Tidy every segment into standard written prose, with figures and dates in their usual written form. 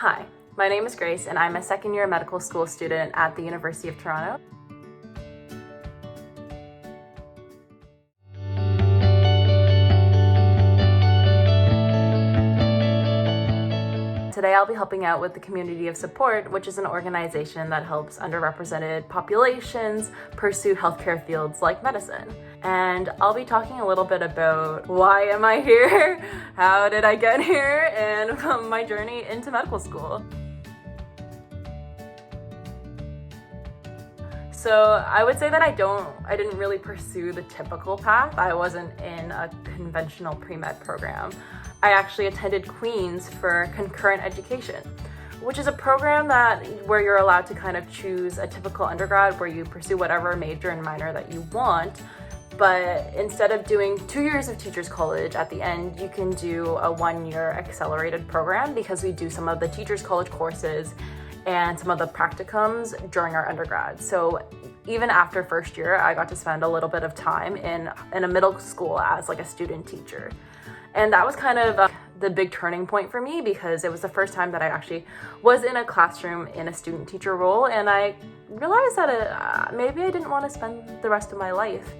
Hi, my name is Grace and I'm a second-year medical school student at the University of Toronto. Today I'll be helping out with the Community of Support, which is an organization that helps underrepresented populations pursue healthcare fields like medicine. And I'll be talking a little bit about why am I here, how did I get here, and my journey into medical school. So I would say that I didn't really pursue the typical path. I wasn't in a conventional pre-med program. I actually attended Queen's for concurrent education, which is a program where you're allowed to kind of choose a typical undergrad where you pursue whatever major and minor that you want. But instead of doing 2 years of teachers college at the end, you can do a 1-year accelerated program because we do some of the teachers college courses and some of the practicums during our undergrad. So even after first year, I got to spend a little bit of time in a middle school as like a student teacher. And that was kind of the big turning point for me because it was the first time that I actually was in a classroom in a student teacher role. And I realized that maybe I didn't want to spend the rest of my life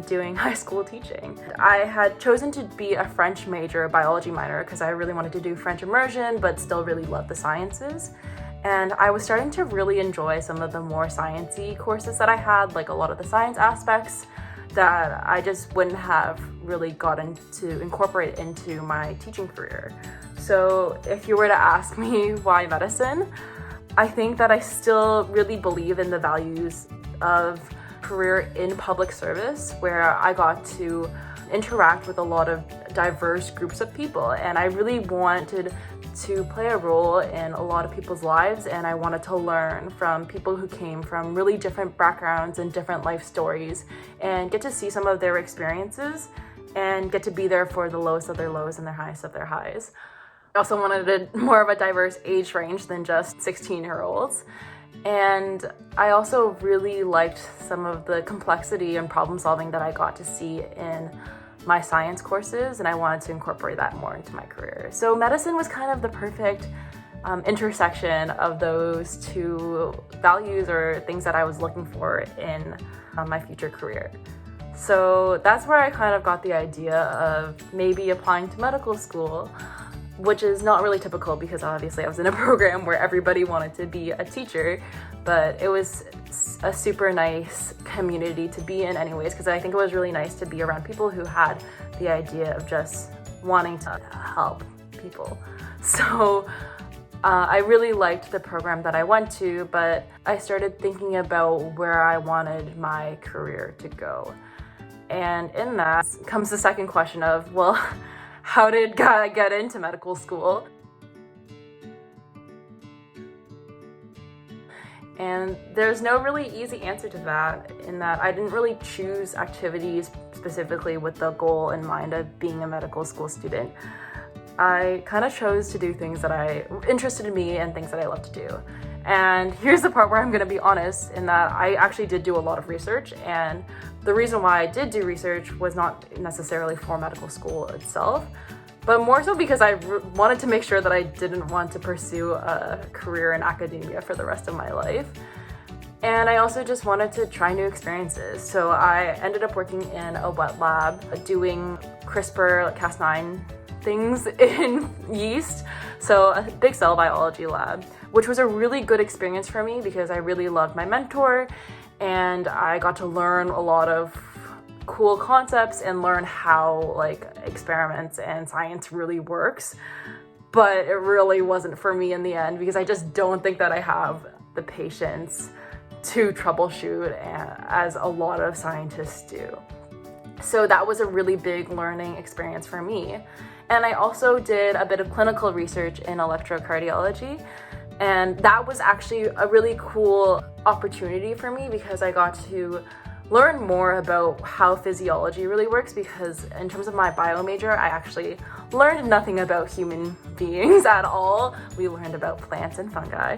doing high school teaching. I had chosen to be a French major, biology minor, because I really wanted to do French immersion, but still really loved the sciences. And I was starting to really enjoy some of the more sciencey courses that I had, like a lot of the science aspects that I just wouldn't have really gotten to incorporate into my teaching career. So if you were to ask me why medicine, I think that I still really believe in the values of career in public service, where I got to interact with a lot of diverse groups of people, and I really wanted to play a role in a lot of people's lives, and I wanted to learn from people who came from really different backgrounds and different life stories and get to see some of their experiences and get to be there for the lowest of their lows and the highest of their highs. I also wanted more of a diverse age range than just 16-year-olds. And I also really liked some of the complexity and problem solving that I got to see in my science courses, and I wanted to incorporate that more into my career. So medicine was kind of the perfect intersection of those two values or things that I was looking for in my future career. So that's where I kind of got the idea of maybe applying to medical school, which is not really typical because obviously I was in a program where everybody wanted to be a teacher, but it was a super nice community to be in anyways, because I think it was really nice to be around people who had the idea of just wanting to help people. So I really liked the program that I went to, but I started thinking about where I wanted my career to go. And in that comes the second question of, well, how did I get into medical school? And there's no really easy answer to that, in that I didn't really choose activities specifically with the goal in mind of being a medical school student. I kind of chose to do things that interested me and things that I love to do. And here's the part where I'm going to be honest, in that I actually did do a lot of research, and the reason why I did do research was not necessarily for medical school itself, but more so because I wanted to make sure that I didn't want to pursue a career in academia for the rest of my life. And I also just wanted to try new experiences. So I ended up working in a wet lab doing CRISPR, Cas9 things in yeast. So a big cell biology lab, which was a really good experience for me because I really loved my mentor and I got to learn a lot of cool concepts and learn how like experiments and science really works. But it really wasn't for me in the end because I just don't think that I have the patience to troubleshoot as a lot of scientists do. So that was a really big learning experience for me. And I also did a bit of clinical research in electrocardiology. And that was actually a really cool opportunity for me because I got to learn more about how physiology really works, because in terms of my bio major, I actually learned nothing about human beings at all. We learned about plants and fungi,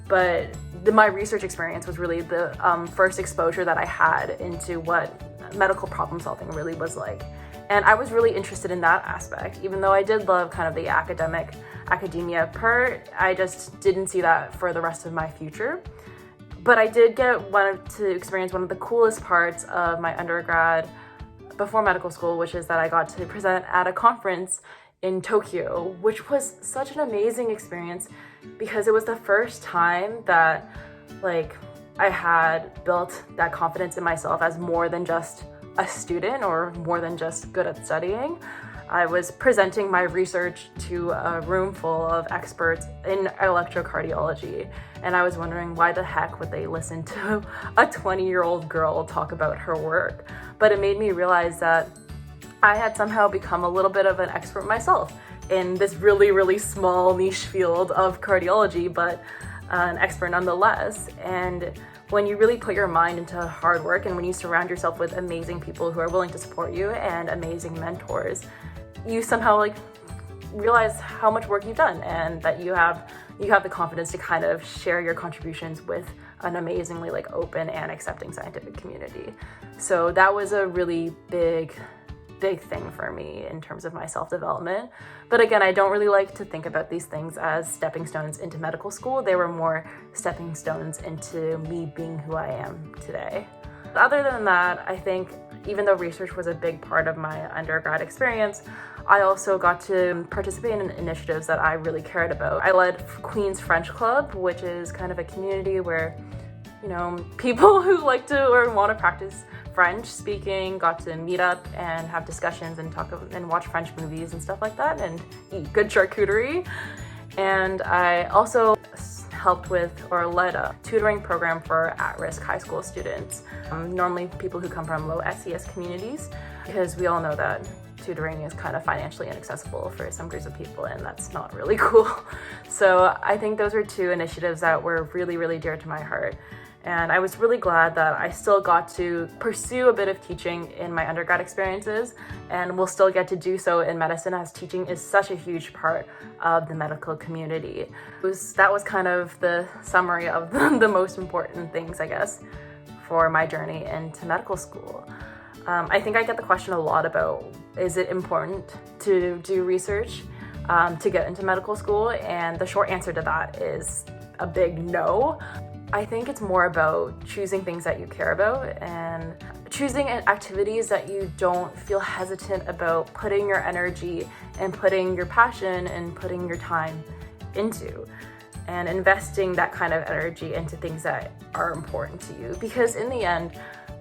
but my research experience was really the first exposure that I had into what medical problem solving really was like. And I was really interested in that aspect, even though I did love kind of the academic academia part. I just didn't see that for the rest of my future. But I did get to experience one of the coolest parts of my undergrad before medical school, which is that I got to present at a conference in Tokyo, which was such an amazing experience because it was the first time that I had built that confidence in myself as more than just a student or more than just good at studying. I was presenting my research to a room full of experts in electrocardiology, and I was wondering why the heck would they listen to a 20-year-old girl talk about her work. But it made me realize that I had somehow become a little bit of an expert myself in this really, really small niche field of cardiology, but an expert nonetheless. And when you really put your mind into hard work and when you surround yourself with amazing people who are willing to support you and amazing mentors, you somehow realize how much work you've done and that you have the confidence to kind of share your contributions with an amazingly open and accepting scientific community. So that was a really big thing for me in terms of my self-development. But again, I don't really like to think about these things as stepping stones into medical school. They were more stepping stones into me being who I am today. Other than that, I think even though research was a big part of my undergrad experience, I also got to participate in initiatives that I really cared about. I led Queen's French Club, which is kind of a community where, people who like to or want to practice French speaking got to meet up and have discussions and talk and watch French movies and stuff like that and eat good charcuterie. And I also helped with or led a tutoring program for at-risk high school students, normally people who come from low SES communities, because we all know that tutoring is kind of financially inaccessible for some groups of people, and that's not really cool. So I think those are two initiatives that were really, really dear to my heart. And I was really glad that I still got to pursue a bit of teaching in my undergrad experiences and will still get to do so in medicine, as teaching is such a huge part of the medical community. That was kind of the summary of the most important things, I guess, for my journey into medical school. I think I get the question a lot about, is it important to do research to get into medical school? And the short answer to that is a big no. I think it's more about choosing things that you care about and choosing activities that you don't feel hesitant about putting your energy and putting your passion and putting your time into, and investing that kind of energy into things that are important to you. Because in the end,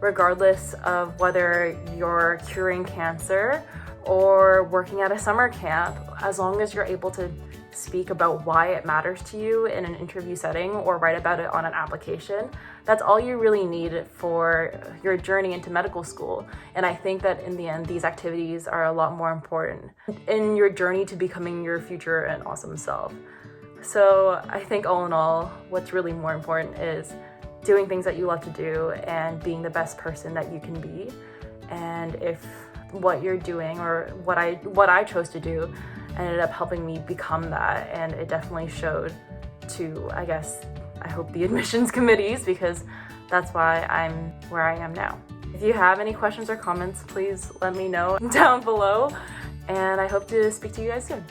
regardless of whether you're curing cancer or working at a summer camp, as long as you're able to speak about why it matters to you in an interview setting or write about it on an application, that's all you really need for your journey into medical school. And I think that in the end, these activities are a lot more important in your journey to becoming your future and awesome self. So I think all in all, what's really more important is doing things that you love to do and being the best person that you can be. And if what you're doing or what I chose to do ended up helping me become that, and it definitely showed to, I hope the admissions committees, because that's why I'm where I am now. If you have any questions or comments, please let me know down below, and I hope to speak to you guys soon.